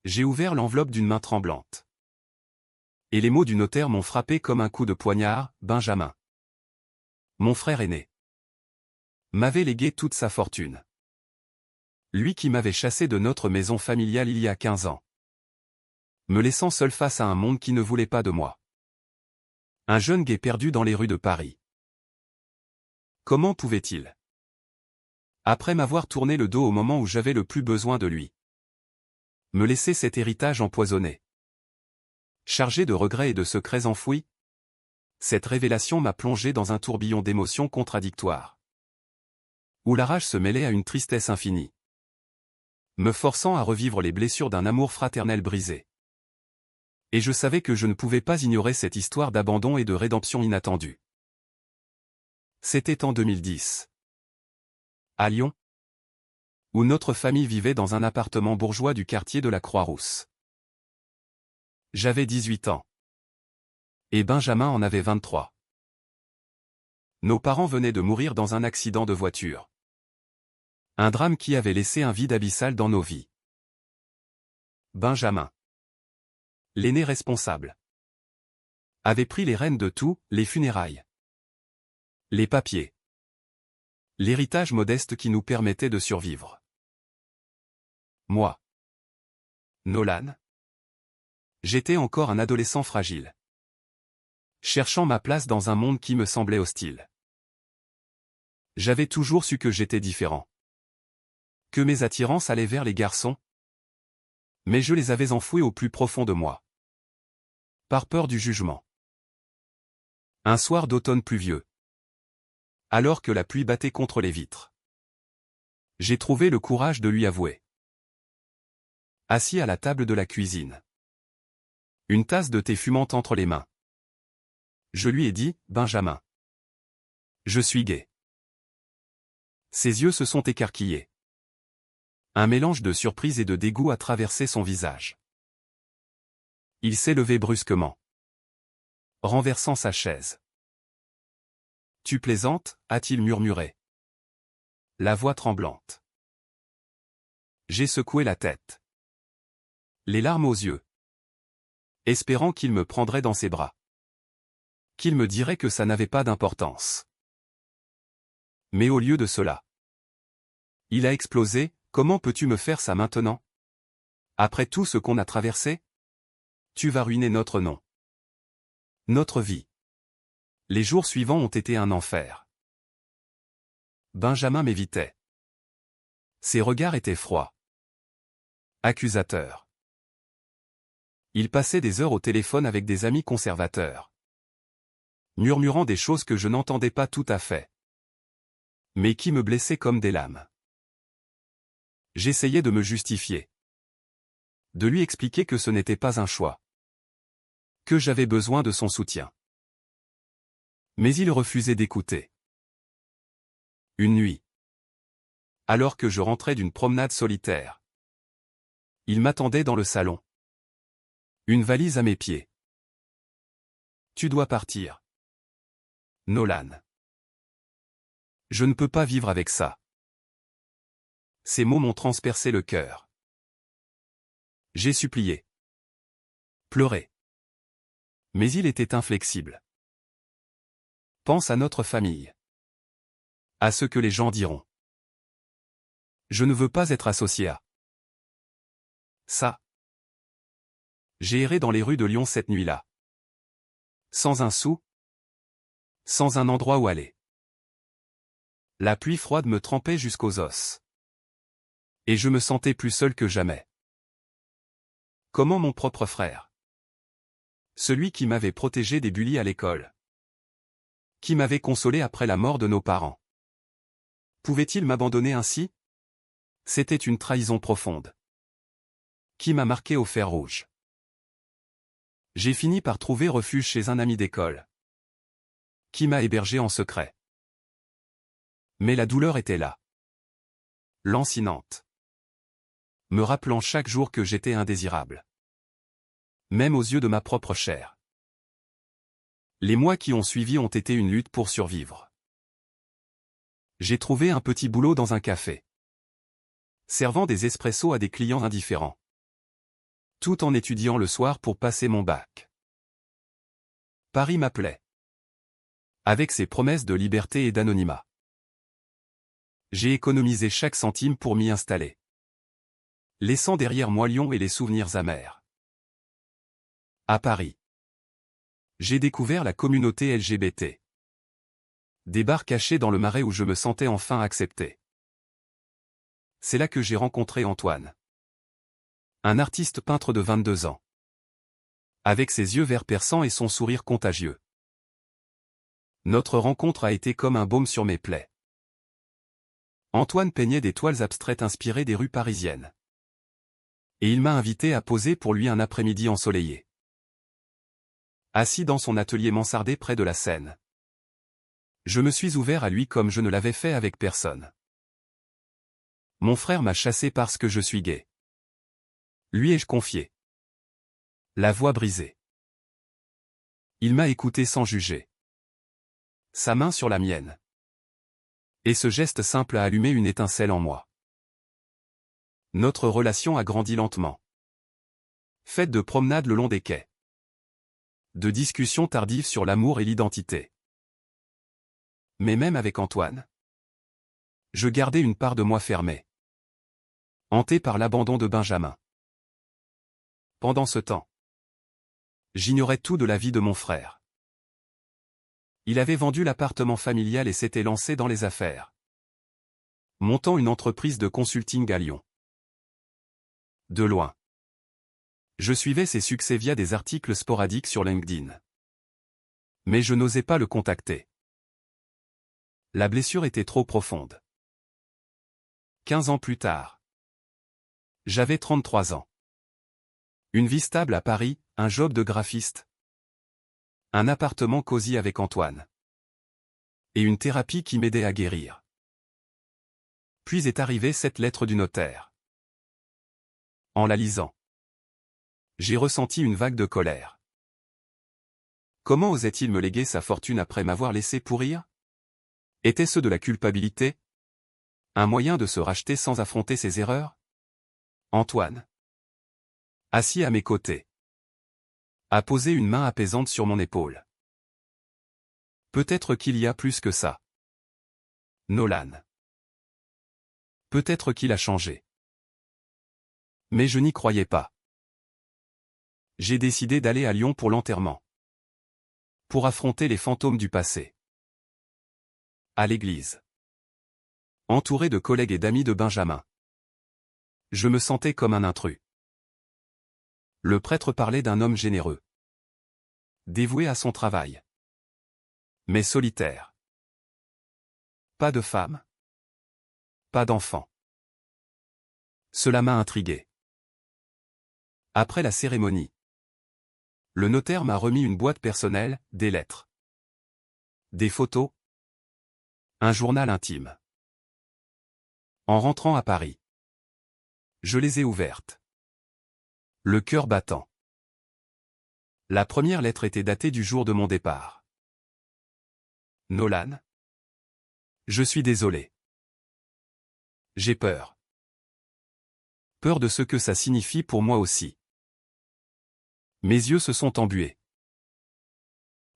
J'ai ouvert l'enveloppe d'une main tremblante. Et les mots du notaire m'ont frappé comme un coup de poignard. Benjamin, mon frère aîné, m'avait légué toute sa fortune. Lui qui m'avait chassé de notre maison familiale il y a 15 ans. Me laissant seul face à un monde qui ne voulait pas de moi. Un jeune gué perdu dans les rues de Paris. Comment pouvait-il, après m'avoir tourné le dos au moment où j'avais le plus besoin de lui, me laisser cet héritage empoisonné, chargé de regrets et de secrets enfouis? Cette révélation m'a plongé dans un tourbillon d'émotions contradictoires, où la rage se mêlait à une tristesse infinie, me forçant à revivre les blessures d'un amour fraternel brisé. Et je savais que je ne pouvais pas ignorer cette histoire d'abandon et de rédemption inattendue. C'était en 2010. À Lyon, où notre famille vivait dans un appartement bourgeois du quartier de la Croix-Rousse. J'avais 18 ans. Et Benjamin en avait 23. Nos parents venaient de mourir dans un accident de voiture. Un drame qui avait laissé un vide abyssal dans nos vies. Benjamin, l'aîné responsable, avait pris les rênes de tout, les funérailles, les papiers, l'héritage modeste qui nous permettait de survivre. Moi, Nolan, j'étais encore un adolescent fragile, cherchant ma place dans un monde qui me semblait hostile. J'avais toujours su que j'étais différent, que mes attirances allaient vers les garçons, mais je les avais enfouis au plus profond de moi, par peur du jugement. Un soir d'automne pluvieux, alors que la pluie battait contre les vitres, j'ai trouvé le courage de lui avouer. Assis à la table de la cuisine, une tasse de thé fumante entre les mains, je lui ai dit, Benjamin, je suis gay. Ses yeux se sont écarquillés. Un mélange de surprise et de dégoût a traversé son visage. Il s'est levé brusquement, renversant sa chaise. Tu plaisantes, a-t-il murmuré, la voix tremblante. J'ai secoué la tête, les larmes aux yeux, espérant qu'il me prendrait dans ses bras, qu'il me dirait que ça n'avait pas d'importance. Mais au lieu de cela, il a explosé. Comment peux-tu me faire ça maintenant? Après tout ce qu'on a traversé? Tu vas ruiner notre nom, notre vie. Les jours suivants ont été un enfer. Benjamin m'évitait. Ses regards étaient froids, accusateurs. Il passait des heures au téléphone avec des amis conservateurs, murmurant des choses que je n'entendais pas tout à fait, mais qui me blessaient comme des lames. J'essayais de me justifier, de lui expliquer que ce n'était pas un choix, que j'avais besoin de son soutien. Mais il refusait d'écouter. Une nuit, alors que je rentrais d'une promenade solitaire, il m'attendait dans le salon, une valise à mes pieds. Tu dois partir, Nolan. Je ne peux pas vivre avec ça. Ces mots m'ont transpercé le cœur. J'ai supplié, pleuré. Mais il était inflexible. Pense à notre famille, à ce que les gens diront. Je ne veux pas être associé à ça. J'ai erré dans les rues de Lyon cette nuit-là. Sans un sou, sans un endroit où aller. La pluie froide me trempait jusqu'aux os. Et je me sentais plus seul que jamais. Comment mon propre frère, celui qui m'avait protégé des bullies à l'école, qui m'avait consolé après la mort de nos parents, pouvait-il m'abandonner ainsi? C'était une trahison profonde, qui m'a marqué au fer rouge. J'ai fini par trouver refuge chez un ami d'école, qui m'a hébergé en secret. Mais la douleur était là, lancinante, me rappelant chaque jour que j'étais indésirable, même aux yeux de ma propre chair. Les mois qui ont suivi ont été une lutte pour survivre. J'ai trouvé un petit boulot dans un café, servant des espressos à des clients indifférents. Tout en étudiant le soir pour passer mon bac. Paris m'appelait. Avec ses promesses de liberté et d'anonymat. J'ai économisé chaque centime pour m'y installer. Laissant derrière moi Lyon et les souvenirs amers. À Paris. J'ai découvert la communauté LGBT. Des bars cachés dans le Marais où je me sentais enfin accepté. C'est là que j'ai rencontré Antoine. Un artiste peintre de 22 ans. Avec ses yeux verts perçants et son sourire contagieux. Notre rencontre a été comme un baume sur mes plaies. Antoine peignait des toiles abstraites inspirées des rues parisiennes. Et il m'a invité à poser pour lui un après-midi ensoleillé. Assis dans son atelier mansardé près de la Seine. Je me suis ouvert à lui comme je ne l'avais fait avec personne. Mon frère m'a chassé parce que je suis gay. Lui ai-je confié. La voix brisée. Il m'a écouté sans juger. Sa main sur la mienne. Et ce geste simple a allumé une étincelle en moi. Notre relation a grandi lentement. Faite de promenades le long des quais. De discussions tardives sur l'amour et l'identité. Mais même avec Antoine, je gardais une part de moi fermée. Hanté par l'abandon de Benjamin. Pendant ce temps, j'ignorais tout de la vie de mon frère. Il avait vendu l'appartement familial et s'était lancé dans les affaires. Montant une entreprise de consulting à Lyon. De loin. Je suivais ses succès via des articles sporadiques sur LinkedIn. Mais je n'osais pas le contacter. La blessure était trop profonde. 15 ans plus tard. J'avais 33 ans. Une vie stable à Paris, un job de graphiste. Un appartement cosy avec Antoine. Et une thérapie qui m'aidait à guérir. Puis est arrivée cette lettre du notaire. En la lisant, j'ai ressenti une vague de colère. Comment osait-il me léguer sa fortune après m'avoir laissé pourrir? Était-ce de la culpabilité? Un moyen de se racheter sans affronter ses erreurs? Antoine, assis à mes côtés, a posé une main apaisante sur mon épaule. Peut-être qu'il y a plus que ça. Nolan. Peut-être qu'il a changé. Mais je n'y croyais pas. J'ai décidé d'aller à Lyon pour l'enterrement. Pour affronter les fantômes du passé. À l'église. Entouré de collègues et d'amis de Benjamin. Je me sentais comme un intrus. Le prêtre parlait d'un homme généreux. Dévoué à son travail. Mais solitaire. Pas de femme. Pas d'enfant. Cela m'a intrigué. Après la cérémonie, le notaire m'a remis une boîte personnelle, des lettres. Des photos. Un journal intime. En rentrant à Paris, je les ai ouvertes. Le cœur battant. La première lettre était datée du jour de mon départ. Nolan. Je suis désolé. J'ai peur. Peur de ce que ça signifie pour moi aussi. Mes yeux se sont embués.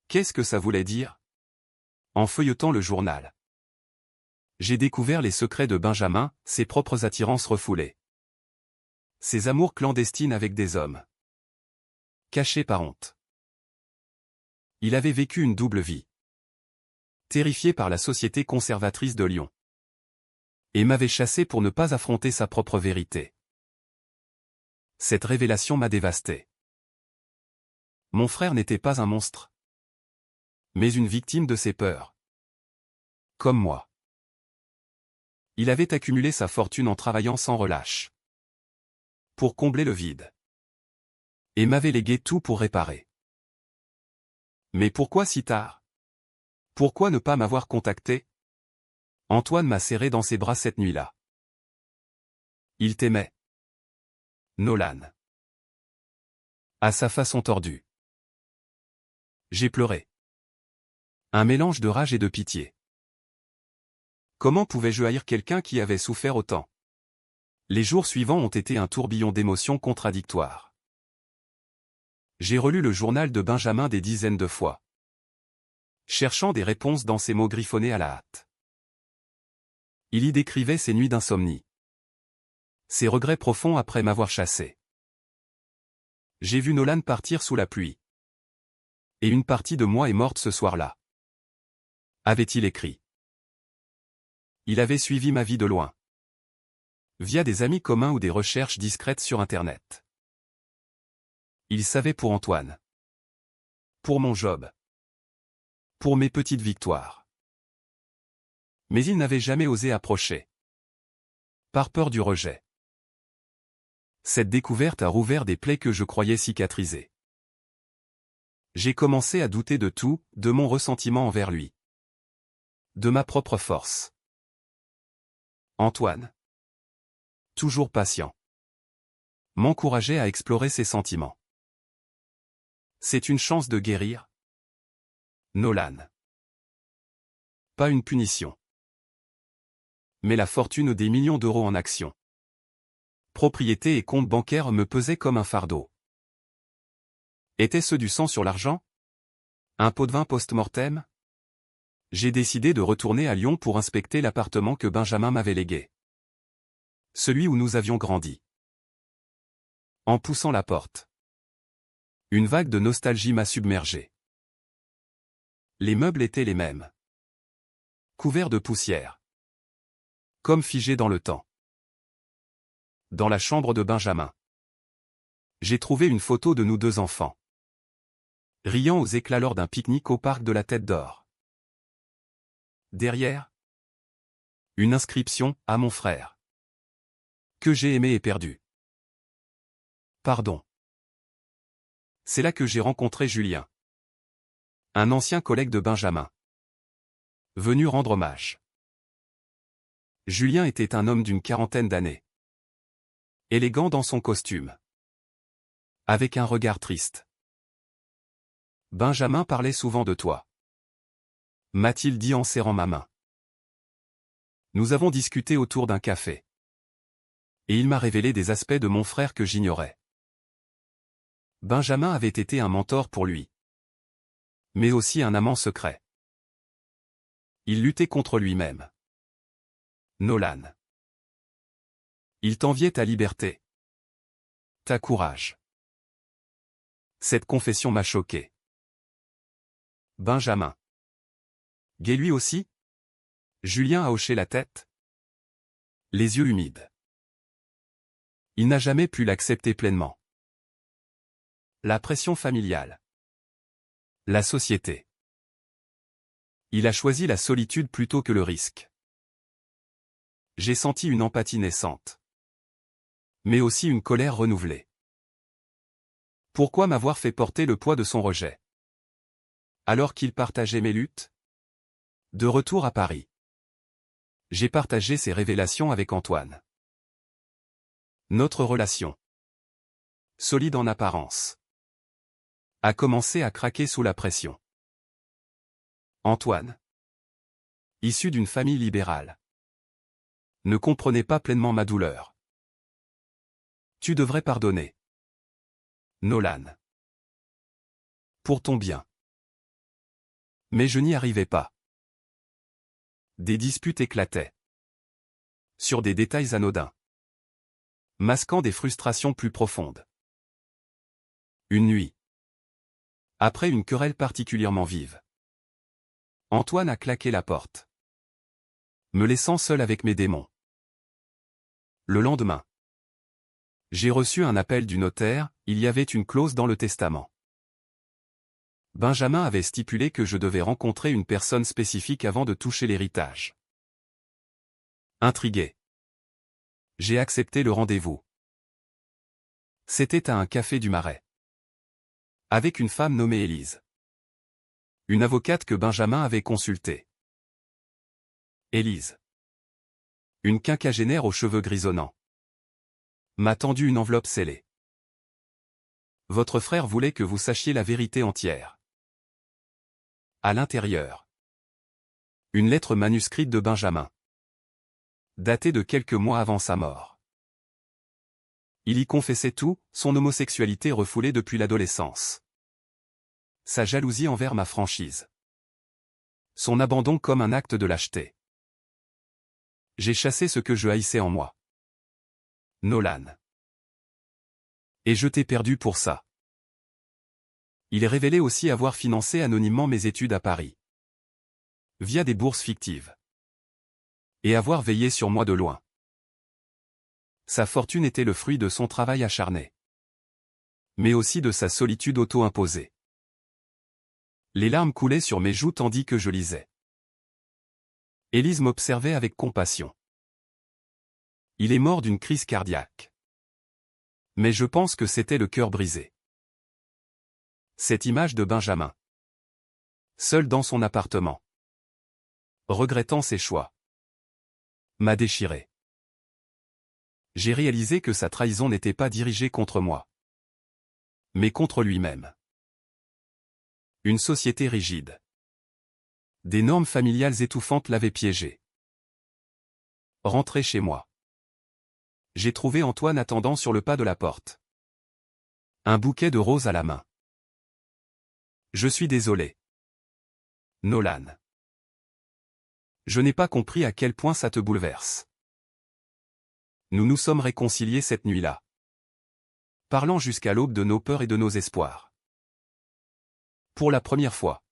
Qu'est-ce que ça voulait dire? En feuilletant le journal, j'ai découvert les secrets de Benjamin, ses propres attirances refoulées. Ses amours clandestines avec des hommes. Cachés par honte. Il avait vécu une double vie. Terrifié par la société conservatrice de Lyon. Et m'avait chassé pour ne pas affronter sa propre vérité. Cette révélation m'a dévasté. Mon frère n'était pas un monstre. Mais une victime de ses peurs. Comme moi. Il avait accumulé sa fortune en travaillant sans relâche. Pour combler le vide. Et m'avait légué tout pour réparer. Mais pourquoi si tard? Pourquoi ne pas m'avoir contacté? Antoine m'a serré dans ses bras cette nuit-là. Il t'aimait. Nolan. À sa façon tordue. J'ai pleuré. Un mélange de rage et de pitié. Comment pouvais-je haïr quelqu'un qui avait souffert autant? Les jours suivants ont été un tourbillon d'émotions contradictoires. J'ai relu le journal de Benjamin des dizaines de fois, cherchant des réponses dans ces mots griffonnés à la hâte. Il y décrivait ses nuits d'insomnie, ses regrets profonds après m'avoir chassé. J'ai vu Nolan partir sous la pluie. Et une partie de moi est morte ce soir-là. Avait-il écrit. Il avait suivi ma vie de loin, via des amis communs ou des recherches discrètes sur Internet. Il savait pour Antoine, pour mon job, pour mes petites victoires. Mais il n'avait jamais osé approcher, par peur du rejet. Cette découverte a rouvert des plaies que je croyais cicatrisées. J'ai commencé à douter de tout, de mon ressentiment envers lui, de ma propre force. Antoine, toujours patient, m'encourageait à explorer ses sentiments. C'est une chance de guérir, Nolan. Pas une punition. Mais la fortune des millions d'euros en actions, propriétés et comptes bancaires me pesaient comme un fardeau. Était-ce du sang sur l'argent? Un pot de vin post-mortem? J'ai décidé de retourner à Lyon pour inspecter l'appartement que Benjamin m'avait légué. Celui où nous avions grandi. En poussant la porte, une vague de nostalgie m'a submergé. Les meubles étaient les mêmes, couverts de poussière, comme figés dans le temps. Dans la chambre de Benjamin, j'ai trouvé une photo de nous deux enfants, riant aux éclats lors d'un pique-nique au parc de la Tête d'Or. Derrière, une inscription « À mon frère », que j'ai aimé et perdu. Pardon. C'est là que j'ai rencontré Julien, un ancien collègue de Benjamin, venu rendre hommage. Julien était un homme d'une quarantaine d'années, élégant dans son costume, avec un regard triste. Benjamin parlait souvent de toi, m'a-t-il dit en serrant ma main. Nous avons discuté autour d'un café, et il m'a révélé des aspects de mon frère que j'ignorais. Benjamin avait été un mentor pour lui, mais aussi un amant secret. Il luttait contre lui-même. Nolan. Il t'enviait ta liberté, ta courage. Cette confession m'a choqué. Benjamin. Gay lui aussi? Julien a hoché la tête, les yeux humides. Il n'a jamais pu l'accepter pleinement. La pression familiale. La société. Il a choisi la solitude plutôt que le risque. J'ai senti une empathie naissante, mais aussi une colère renouvelée. Pourquoi m'avoir fait porter le poids de son rejet, alors qu'il partageait mes luttes? De retour à Paris, j'ai partagé ces révélations avec Antoine. Notre relation, solide en apparence, a commencé à craquer sous la pression. Antoine, issu d'une famille libérale, ne comprenait pas pleinement ma douleur. Tu devrais pardonner, Nolan. Pour ton bien. Mais je n'y arrivais pas. Des disputes éclataient, sur des détails anodins, masquant des frustrations plus profondes. Une nuit, après une querelle particulièrement vive, Antoine a claqué la porte, me laissant seul avec mes démons. Le lendemain, j'ai reçu un appel du notaire, il y avait une clause dans le testament. Benjamin avait stipulé que je devais rencontrer une personne spécifique avant de toucher l'héritage. Intrigué, j'ai accepté le rendez-vous. C'était à un café du Marais, avec une femme nommée Élise, une avocate que Benjamin avait consultée. Élise, une quinquagénaire aux cheveux grisonnants, m'a tendu une enveloppe scellée. Votre frère voulait que vous sachiez la vérité entière. À l'intérieur, une lettre manuscrite de Benjamin, datée de quelques mois avant sa mort. Il y confessait tout, son homosexualité refoulée depuis l'adolescence. Sa jalousie envers ma franchise. Son abandon comme un acte de lâcheté. J'ai chassé ce que je haïssais en moi. Nolan. Et je t'ai perdu pour ça. Il est révélé aussi avoir financé anonymement mes études à Paris. Via des bourses fictives. Et avoir veillé sur moi de loin. Sa fortune était le fruit de son travail acharné. Mais aussi de sa solitude auto-imposée. Les larmes coulaient sur mes joues tandis que je lisais. Élise m'observait avec compassion. Il est mort d'une crise cardiaque. Mais je pense que c'était le cœur brisé. Cette image de Benjamin. Seul dans son appartement. Regrettant ses choix. M'a déchiré. J'ai réalisé que sa trahison n'était pas dirigée contre moi. Mais contre lui-même. Une société rigide. Des normes familiales étouffantes l'avaient piégé. Rentré chez moi. J'ai trouvé Antoine attendant sur le pas de la porte. Un bouquet de roses à la main. Je suis désolé. Nolan. Je n'ai pas compris à quel point ça te bouleverse. Nous nous sommes réconciliés cette nuit-là. Parlant jusqu'à l'aube de nos peurs et de nos espoirs. Pour la première fois.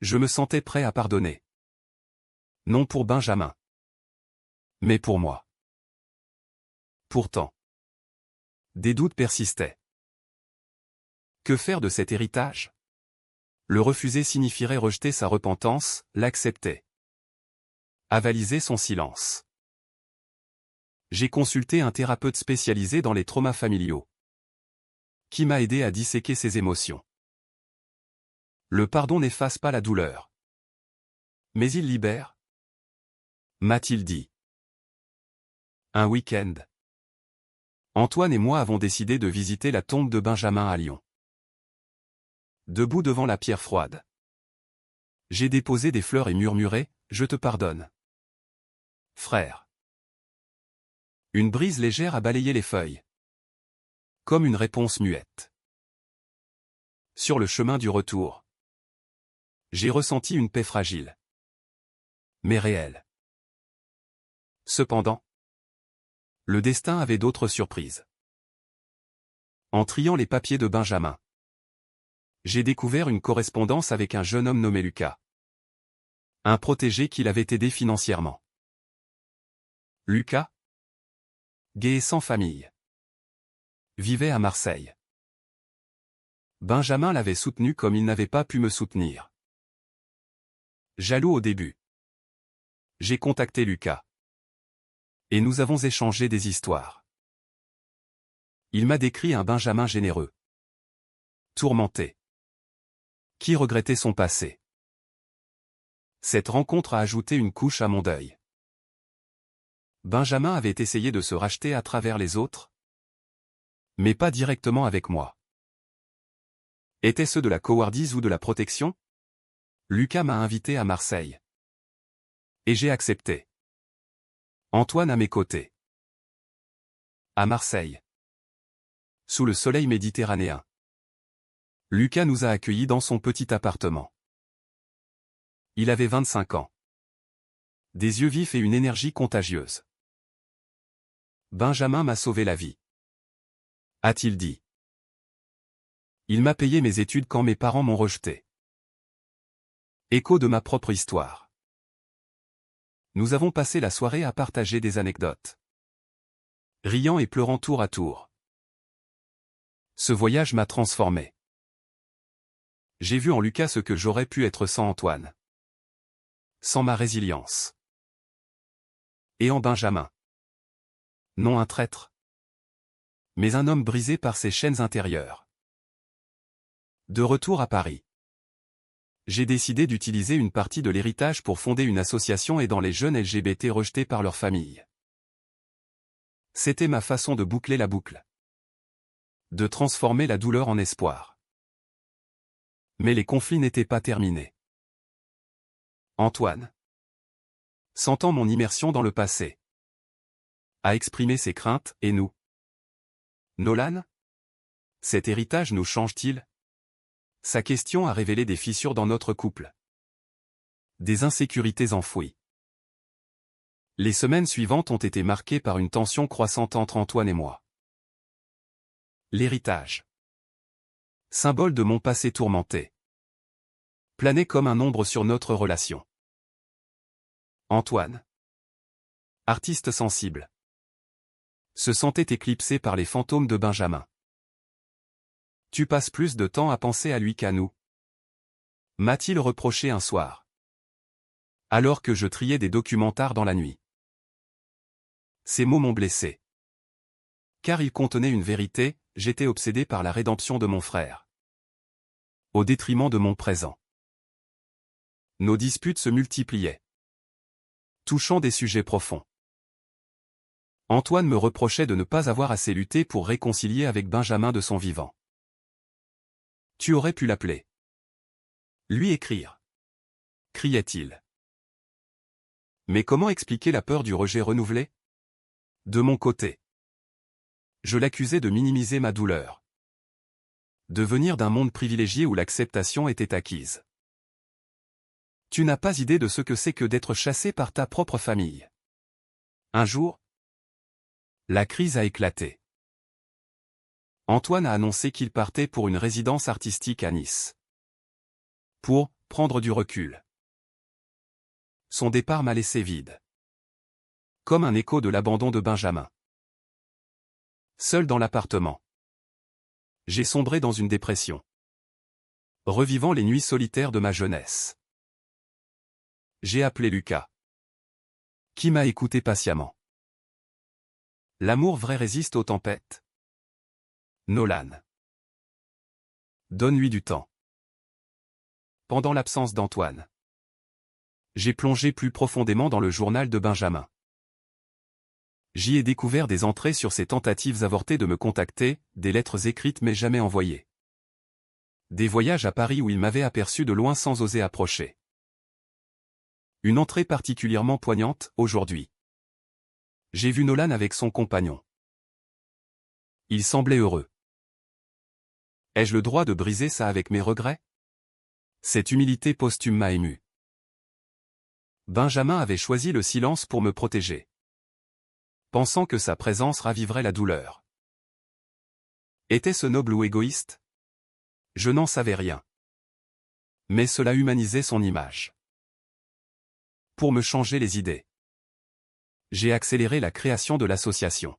Je me sentais prêt à pardonner. Non pour Benjamin. Mais pour moi. Pourtant. Des doutes persistaient. Que faire de cet héritage? Le refuser signifierait rejeter sa repentance, l'accepter. Avaliser son silence. J'ai consulté un thérapeute spécialisé dans les traumas familiaux. Qui m'a aidé à disséquer ses émotions. Le pardon n'efface pas la douleur. Mais il libère. M'a-t-il dit. Un week-end. Antoine et moi avons décidé de visiter la tombe de Benjamin à Lyon. Debout devant la pierre froide. J'ai déposé des fleurs et murmuré, « Je te pardonne. » Frère. Une brise légère a balayé les feuilles. Comme une réponse muette. Sur le chemin du retour. J'ai ressenti une paix fragile. Mais réelle. Cependant. Le destin avait d'autres surprises. En triant les papiers de Benjamin. J'ai découvert une correspondance avec un jeune homme nommé Lucas. Un protégé qui l'avait aidé financièrement. Lucas. Gai et sans famille. Vivait à Marseille. Benjamin l'avait soutenu comme il n'avait pas pu me soutenir. Jaloux au début. J'ai contacté Lucas. Et nous avons échangé des histoires. Il m'a décrit un Benjamin généreux. Tourmenté. Qui regrettait son passé. Cette rencontre a ajouté une couche à mon deuil. Benjamin avait essayé de se racheter à travers les autres. Mais pas directement avec moi. Était-ce de la cowardise ou de la protection? Lucas m'a invité à Marseille. Et j'ai accepté. Antoine à mes côtés. À Marseille. Sous le soleil méditerranéen. Lucas nous a accueillis dans son petit appartement. Il avait 25 ans. Des yeux vifs et une énergie contagieuse. Benjamin m'a sauvé la vie. A-t-il dit. Il m'a payé mes études quand mes parents m'ont rejeté. Écho de ma propre histoire. Nous avons passé la soirée à partager des anecdotes. Riant et pleurant tour à tour. Ce voyage m'a transformé. J'ai vu en Lucas ce que j'aurais pu être sans Antoine. Sans ma résilience. Et en Benjamin. Non un traître. Mais un homme brisé par ses chaînes intérieures. De retour à Paris. J'ai décidé d'utiliser une partie de l'héritage pour fonder une association aidant les jeunes LGBT rejetés par leur famille. C'était ma façon de boucler la boucle. De transformer la douleur en espoir. Mais les conflits n'étaient pas terminés. Antoine. Sentant mon immersion dans le passé. A exprimé ses craintes, et nous. Nolan? Cet héritage nous change-t-il? Sa question a révélé des fissures dans notre couple. Des insécurités enfouies. Les semaines suivantes ont été marquées par une tension croissante entre Antoine et moi. L'héritage. Symbole de mon passé tourmenté. Planait comme un ombre sur notre relation. Antoine, artiste sensible, se sentait éclipsé par les fantômes de Benjamin. Tu passes plus de temps à penser à lui qu'à nous, m'a-t-il reproché un soir, alors que je triais des documentaires dans la nuit. Ces mots m'ont blessé. Car ils contenaient une vérité, j'étais obsédé par la rédemption de mon frère. Au détriment de mon présent. Nos disputes se multipliaient. Touchant des sujets profonds. Antoine me reprochait de ne pas avoir assez lutté pour réconcilier avec Benjamin de son vivant. Tu aurais pu l'appeler. Lui écrire. Criait-il. Mais comment expliquer la peur du rejet renouvelé? De mon côté. Je l'accusais de minimiser ma douleur. De venir d'un monde privilégié où l'acceptation était acquise. Tu n'as pas idée de ce que c'est que d'être chassé par ta propre famille. Un jour, la crise a éclaté. Antoine a annoncé qu'il partait pour une résidence artistique à Nice. Pour prendre du recul. Son départ m'a laissé vide. Comme un écho de l'abandon de Benjamin. Seul dans l'appartement. J'ai sombré dans une dépression. Revivant les nuits solitaires de ma jeunesse. J'ai appelé Lucas. Qui m'a écouté patiemment. L'amour vrai résiste aux tempêtes. Nolan. Donne-lui du temps. Pendant l'absence d'Antoine. J'ai plongé plus profondément dans le journal de Benjamin. J'y ai découvert des entrées sur ses tentatives avortées de me contacter, des lettres écrites mais jamais envoyées. Des voyages à Paris où il m'avait aperçu de loin sans oser approcher. Une entrée particulièrement poignante, aujourd'hui. J'ai vu Nolan avec son compagnon. Il semblait heureux. Ai-je le droit de briser ça avec mes regrets? Cette humilité posthume m'a ému. Benjamin avait choisi le silence pour me protéger. Pensant que sa présence raviverait la douleur. Était-ce noble ou égoïste? Je n'en savais rien. Mais cela humanisait son image. Pour me changer les idées. J'ai accéléré la création de l'association.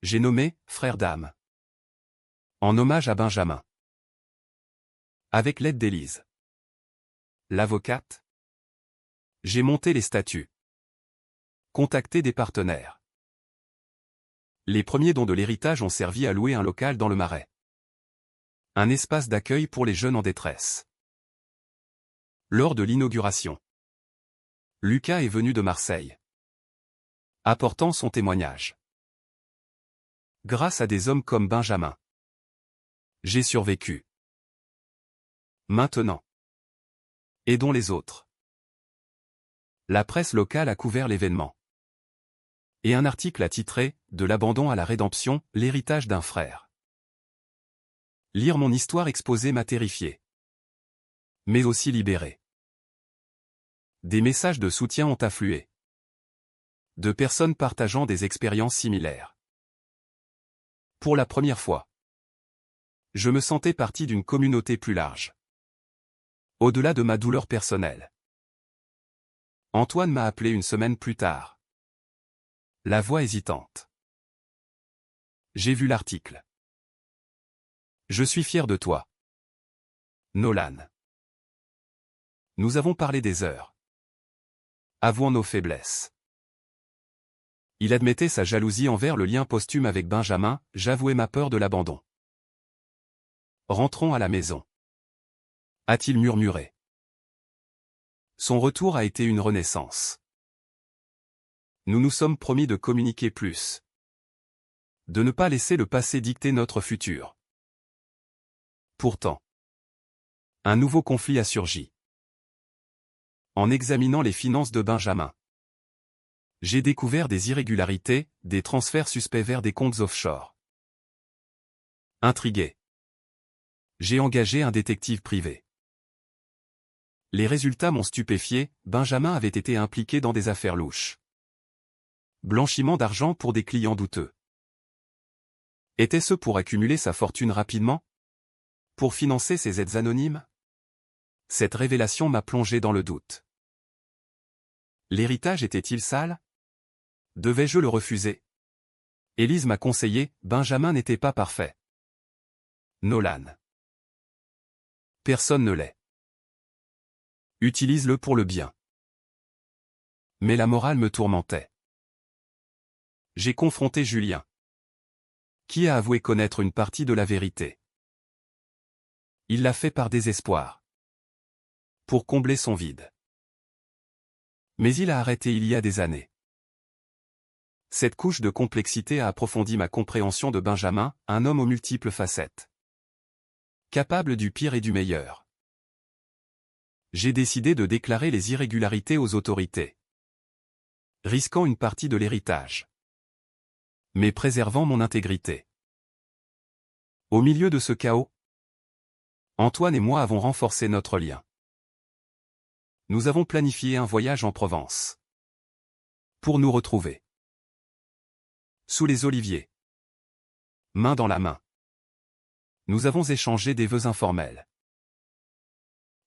J'ai nommé « Frères d'âme ». En hommage à Benjamin. Avec l'aide d'Élise. L'avocate. J'ai monté les statuts. Contacté des partenaires. Les premiers dons de l'héritage ont servi à louer un local dans le Marais. Un espace d'accueil pour les jeunes en détresse. Lors de l'inauguration. Lucas est venu de Marseille. Apportant son témoignage. Grâce à des hommes comme Benjamin. J'ai survécu. Maintenant. Aidons les autres. La presse locale a couvert l'événement. Et un article a titré « De l'abandon à la rédemption, l'héritage d'un frère ». Lire mon histoire exposée m'a terrifié. Mais aussi libéré. Des messages de soutien ont afflué. De personnes partageant des expériences similaires. Pour la première fois. Je me sentais partie d'une communauté plus large. Au-delà de ma douleur personnelle. Antoine m'a appelé une semaine plus tard. La voix hésitante. J'ai vu l'article. Je suis fier de toi. Nolan. Nous avons parlé des heures. Avouant nos faiblesses. Il admettait sa jalousie envers le lien posthume avec Benjamin, j'avouais ma peur de l'abandon. Rentrons à la maison. A-t-il murmuré. Son retour a été une renaissance. Nous nous sommes promis de communiquer plus. De ne pas laisser le passé dicter notre futur. Pourtant. Un nouveau conflit a surgi. En examinant les finances de Benjamin. J'ai découvert des irrégularités, des transferts suspects vers des comptes offshore. Intrigué. J'ai engagé un détective privé. Les résultats m'ont stupéfié, Benjamin avait été impliqué dans des affaires louches. Blanchiment d'argent pour des clients douteux. Était-ce pour accumuler sa fortune rapidement? Pour financer ses aides anonymes? Cette révélation m'a plongé dans le doute. L'héritage était-il sale? Devais-je le refuser? Élise m'a conseillé, Benjamin n'était pas parfait. Nolan. Personne ne l'est. Utilise-le pour le bien. Mais la morale me tourmentait. J'ai confronté Julien, qui a avoué connaître une partie de la vérité. Il l'a fait par désespoir, pour combler son vide. Mais il a arrêté il y a des années. Cette couche de complexité a approfondi ma compréhension de Benjamin, un homme aux multiples facettes. Capable du pire et du meilleur. J'ai décidé de déclarer les irrégularités aux autorités, risquant une partie de l'héritage, mais préservant mon intégrité. Au milieu de ce chaos, Antoine et moi avons renforcé notre lien. Nous avons planifié un voyage en Provence. Pour nous retrouver. Sous les oliviers. Main dans la main. Nous avons échangé des vœux informels.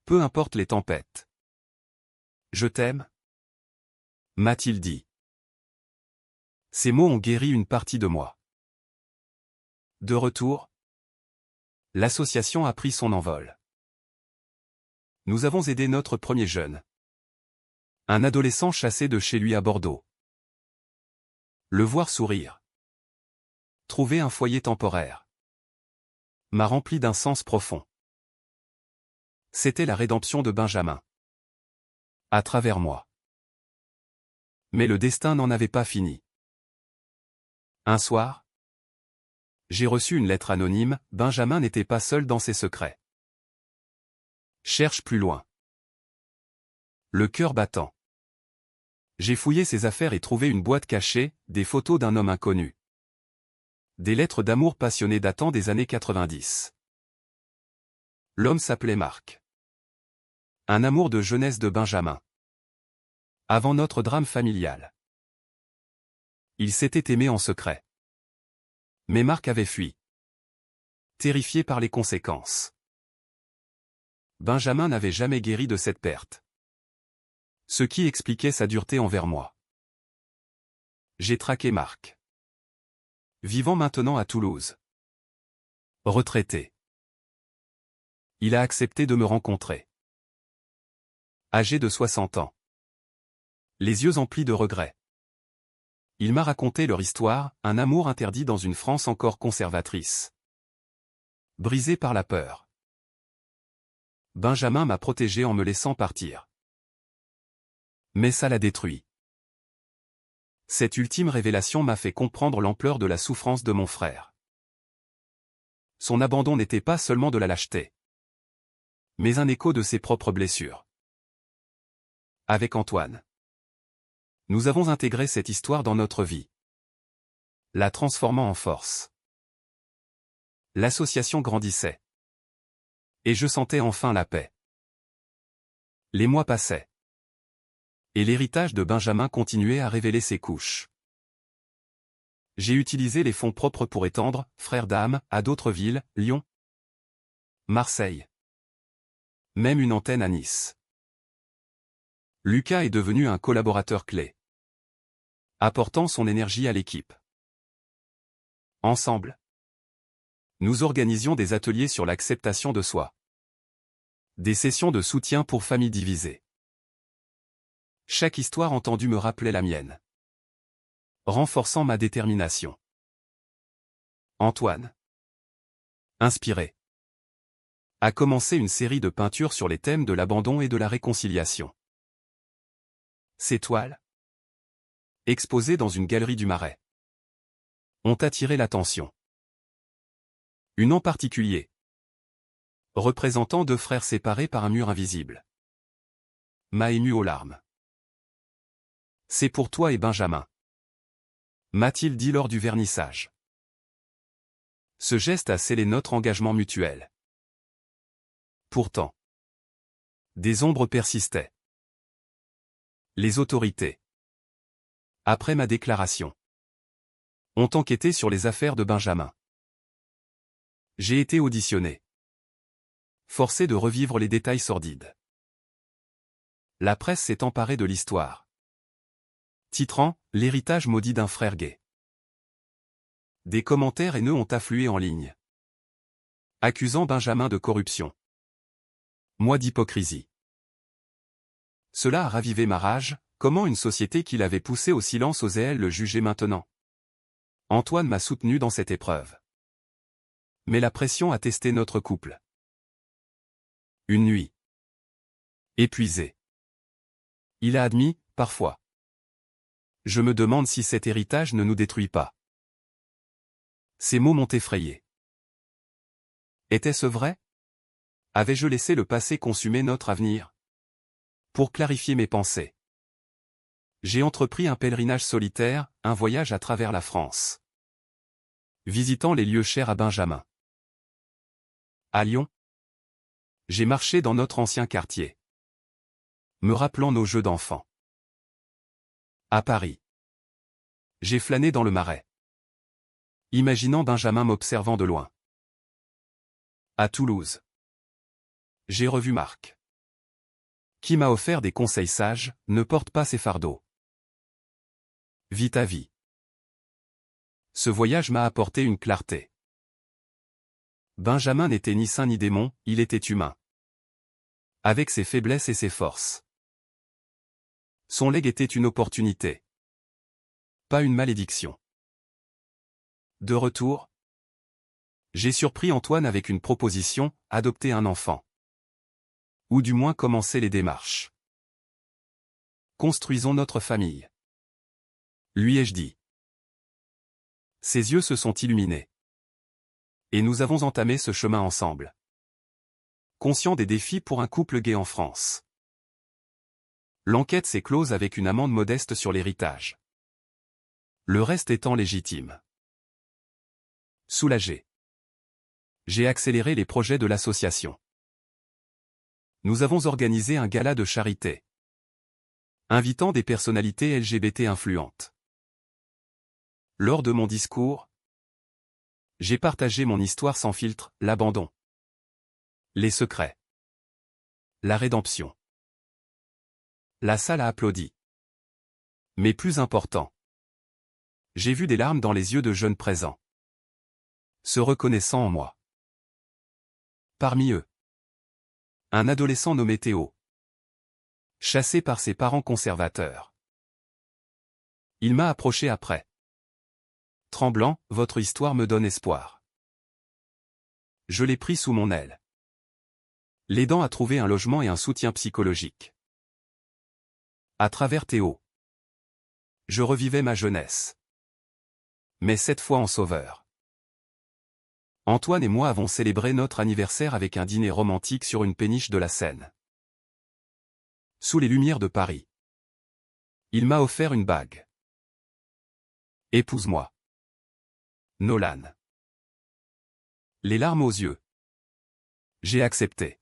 Peu importe les tempêtes. Je t'aime, m'a-t-il dit. Ces mots ont guéri une partie de moi. De retour, l'association a pris son envol. Nous avons aidé notre premier jeune. Un adolescent chassé de chez lui à Bordeaux. Le voir sourire. Trouver un foyer temporaire. M'a rempli d'un sens profond. C'était la rédemption de Benjamin. À travers moi. Mais le destin n'en avait pas fini. Un soir, j'ai reçu une lettre anonyme, Benjamin n'était pas seul dans ses secrets. Cherche plus loin. Le cœur battant. J'ai fouillé ses affaires et trouvé une boîte cachée, des photos d'un homme inconnu. Des lettres d'amour passionnées datant des années 90. L'homme s'appelait Marc. Un amour de jeunesse de Benjamin. Avant notre drame familial. Ils s'étaient aimés en secret. Mais Marc avait fui. Terrifié par les conséquences. Benjamin n'avait jamais guéri de cette perte. Ce qui expliquait sa dureté envers moi. J'ai traqué Marc. Vivant maintenant à Toulouse. Retraité. Il a accepté de me rencontrer. Âgé de 60 ans. Les yeux emplis de regrets. Il m'a raconté leur histoire, un amour interdit dans une France encore conservatrice. Brisé par la peur. Benjamin m'a protégé en me laissant partir. Mais ça l'a détruit. Cette ultime révélation m'a fait comprendre l'ampleur de la souffrance de mon frère. Son abandon n'était pas seulement de la lâcheté, mais un écho de ses propres blessures. Avec Antoine, nous avons intégré cette histoire dans notre vie, la transformant en force. L'association grandissait. Et je sentais enfin la paix. Les mois passaient. Et l'héritage de Benjamin continuait à révéler ses couches. J'ai utilisé les fonds propres pour étendre, frère d'âme, à d'autres villes, Lyon, Marseille. Même une antenne à Nice. Lucas est devenu un collaborateur clé, apportant son énergie à l'équipe. Ensemble, nous organisions des ateliers sur l'acceptation de soi. Des sessions de soutien pour familles divisées. Chaque histoire entendue me rappelait la mienne, renforçant ma détermination. Antoine, inspiré, a commencé une série de peintures sur les thèmes de l'abandon et de la réconciliation. Ces toiles, exposées dans une galerie du Marais, ont attiré l'attention. Une en particulier, représentant deux frères séparés par un mur invisible, m'a ému aux larmes. C'est pour toi et Benjamin, m'a-t-il dit lors du vernissage. Ce geste a scellé notre engagement mutuel. Pourtant, des ombres persistaient. Les autorités, après ma déclaration, ont enquêté sur les affaires de Benjamin. J'ai été auditionné. Forcé de revivre les détails sordides. La presse s'est emparée de l'histoire, titrant « L'héritage maudit d'un frère gay ». Des commentaires haineux ont afflué en ligne, accusant Benjamin de corruption. Moi d'hypocrisie. Cela a ravivé ma rage. Comment une société qui l'avait poussé au silence osait-elle le juger maintenant? Antoine m'a soutenu dans cette épreuve. Mais la pression a testé notre couple. Une nuit. Épuisé. Il a admis, parfois. Je me demande si cet héritage ne nous détruit pas. Ces mots m'ont effrayé. Était-ce vrai? Avais-je laissé le passé consumer notre avenir? Pour clarifier mes pensées, j'ai entrepris un pèlerinage solitaire, un voyage à travers la France. Visitant les lieux chers à Benjamin. À Lyon, j'ai marché dans notre ancien quartier, me rappelant nos jeux d'enfants. À Paris, j'ai flâné dans le Marais, imaginant Benjamin m'observant de loin. À Toulouse, j'ai revu Marc, qui m'a offert des conseils sages, ne porte pas ses fardeaux. Vis ta vie. Ce voyage m'a apporté une clarté. Benjamin n'était ni saint ni démon, il était humain. Avec ses faiblesses et ses forces. Son legs était une opportunité. Pas une malédiction. De retour, j'ai surpris Antoine avec une proposition, adopter un enfant. Ou du moins commencer les démarches. Construisons notre famille. Lui ai-je dit. Ses yeux se sont illuminés. Et nous avons entamé ce chemin ensemble. Conscient des défis pour un couple gay en France. L'enquête s'est close avec une amende modeste sur l'héritage. Le reste étant légitime. Soulagé. J'ai accéléré les projets de l'association. Nous avons organisé un gala de charité, invitant des personnalités LGBT influentes. Lors de mon discours, j'ai partagé mon histoire sans filtre, l'abandon, les secrets, la rédemption. La salle a applaudi. Mais plus important, j'ai vu des larmes dans les yeux de jeunes présents, se reconnaissant en moi. Parmi eux, un adolescent nommé Théo, chassé par ses parents conservateurs. Il m'a approché après. Tremblant, votre histoire me donne espoir. Je l'ai pris sous mon aile, l'aidant à trouver un logement et un soutien psychologique. À travers Théo, je revivais ma jeunesse. Mais cette fois en sauveur. Antoine et moi avons célébré notre anniversaire avec un dîner romantique sur une péniche de la Seine. Sous les lumières de Paris. Il m'a offert une bague. Épouse-moi. Nolan. Les larmes aux yeux. J'ai accepté.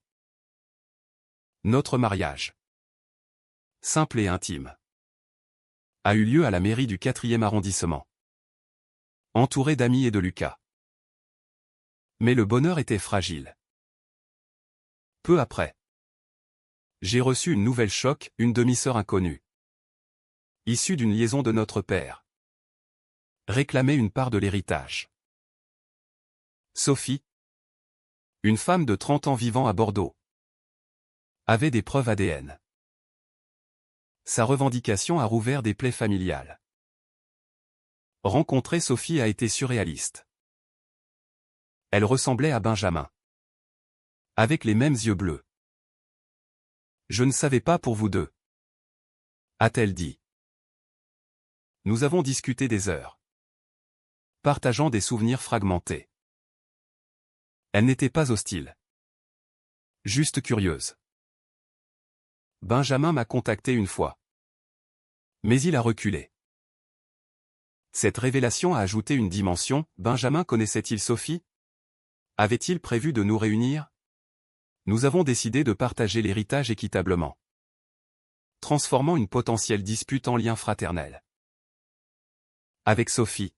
Notre mariage, simple et intime, a eu lieu à la mairie du 4e arrondissement. Entouré d'amis et de Lucas. Mais le bonheur était fragile. Peu après, j'ai reçu une nouvelle choc, une demi-sœur inconnue. Issue d'une liaison de notre père. Réclamait une part de l'héritage. Sophie, une femme de 30 ans vivant à Bordeaux, avait des preuves ADN. Sa revendication a rouvert des plaies familiales. Rencontrer Sophie a été surréaliste. Elle ressemblait à Benjamin. Avec les mêmes yeux bleus. Je ne savais pas pour vous deux, a-t-elle dit. Nous avons discuté des heures, partageant des souvenirs fragmentés. Elle n'était pas hostile. Juste curieuse. Benjamin m'a contacté une fois. Mais il a reculé. Cette révélation a ajouté une dimension. Benjamin connaissait-il Sophie? Avait-il prévu de nous réunir? Nous avons décidé de partager l'héritage équitablement, transformant une potentielle dispute en lien fraternel. Avec Sophie,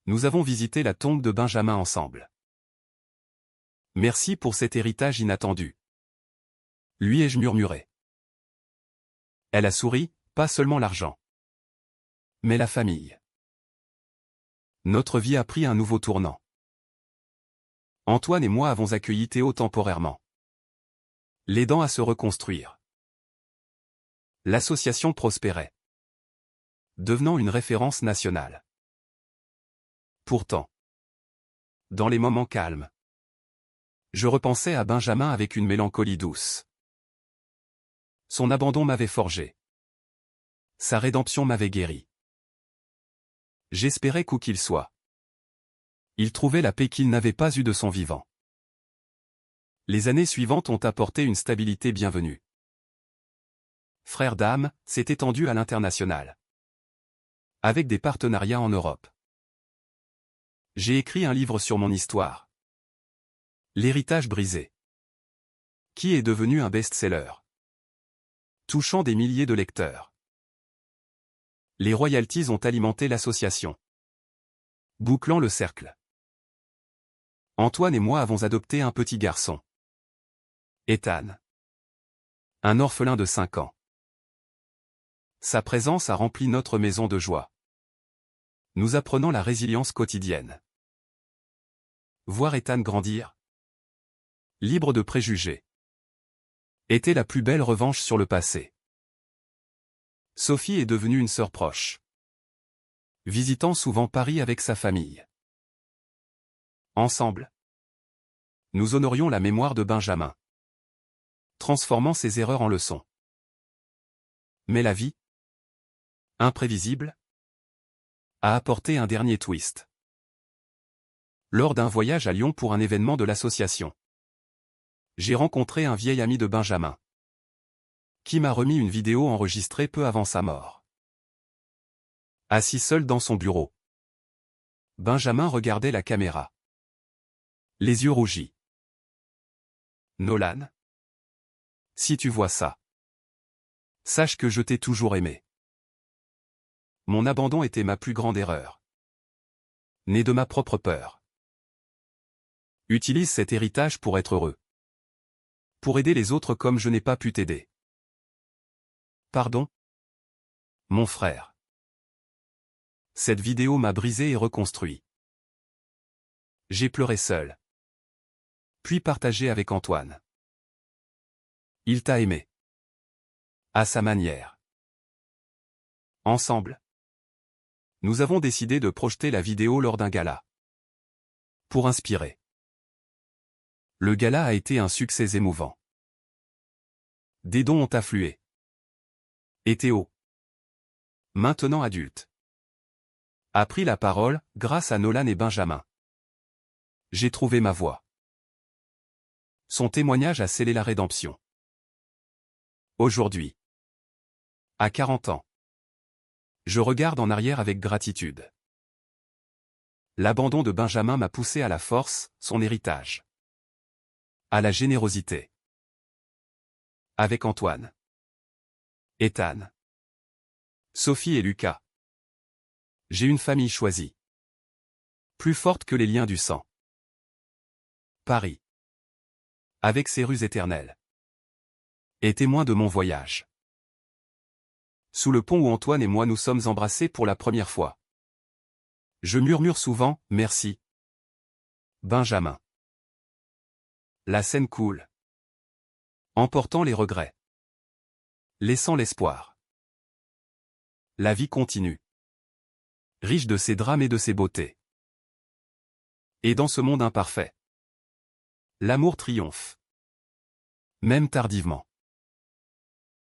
nous avons visité la tombe de Benjamin ensemble. Merci pour cet héritage inattendu, lui ai-je murmuré. Elle a souri, pas seulement l'argent, mais la famille. Notre vie a pris un nouveau tournant. Antoine et moi avons accueilli Théo temporairement, l'aidant à se reconstruire. L'association prospérait, devenant une référence nationale. Pourtant, dans les moments calmes, je repensais à Benjamin avec une mélancolie douce. Son abandon m'avait forgé. Sa rédemption m'avait guéri. J'espérais qu'où qu'il soit, il trouvait la paix qu'il n'avait pas eue de son vivant. Les années suivantes ont apporté une stabilité bienvenue. Frères d'âme s'est étendu à l'international, avec des partenariats en Europe. J'ai écrit un livre sur mon histoire. L'héritage brisé, qui est devenu un best-seller, touchant des milliers de lecteurs. Les royalties ont alimenté l'association, bouclant le cercle. Antoine et moi avons adopté un petit garçon, Ethan, un orphelin de 5 ans. Sa présence a rempli notre maison de joie, nous apprenant la résilience quotidienne. Voir Ethan grandir, libre de préjugés, était la plus belle revanche sur le passé. Sophie est devenue une sœur proche, visitant souvent Paris avec sa famille. Ensemble, nous honorions la mémoire de Benjamin, transformant ses erreurs en leçons. Mais la vie, imprévisible, a apporté un dernier twist. Lors d'un voyage à Lyon pour un événement de l'association, j'ai rencontré un vieil ami de Benjamin, qui m'a remis une vidéo enregistrée peu avant sa mort. Assis seul dans son bureau, Benjamin regardait la caméra, les yeux rougis. Nolan, si tu vois ça, sache que je t'ai toujours aimé. Mon abandon était ma plus grande erreur, née de ma propre peur. Utilise cet héritage pour être heureux, pour aider les autres comme je n'ai pas pu t'aider. Pardon? Mon frère. Cette vidéo m'a brisé et reconstruit. J'ai pleuré seul, puis partagé avec Antoine. Il t'a aimé, à sa manière. Ensemble, nous avons décidé de projeter la vidéo lors d'un gala, pour inspirer. Le gala a été un succès émouvant. Des dons ont afflué. Et Théo, maintenant adulte, a pris la parole grâce à Nolan et Benjamin. J'ai trouvé ma voix. Son témoignage a scellé la rédemption. Aujourd'hui, à 40 ans, je regarde en arrière avec gratitude. L'abandon de Benjamin m'a poussé à la force, son héritage, à la générosité. Avec Antoine, Ethan, Sophie et Lucas, j'ai une famille choisie, plus forte que les liens du sang. Paris, avec ses rues éternelles, est témoin de mon voyage. Sous le pont où Antoine et moi nous sommes embrassés pour la première fois, je murmure souvent « Merci, Benjamin ». La scène coule, emportant les regrets, laissant l'espoir. La vie continue, riche de ses drames et de ses beautés. Et dans ce monde imparfait, l'amour triomphe, même tardivement.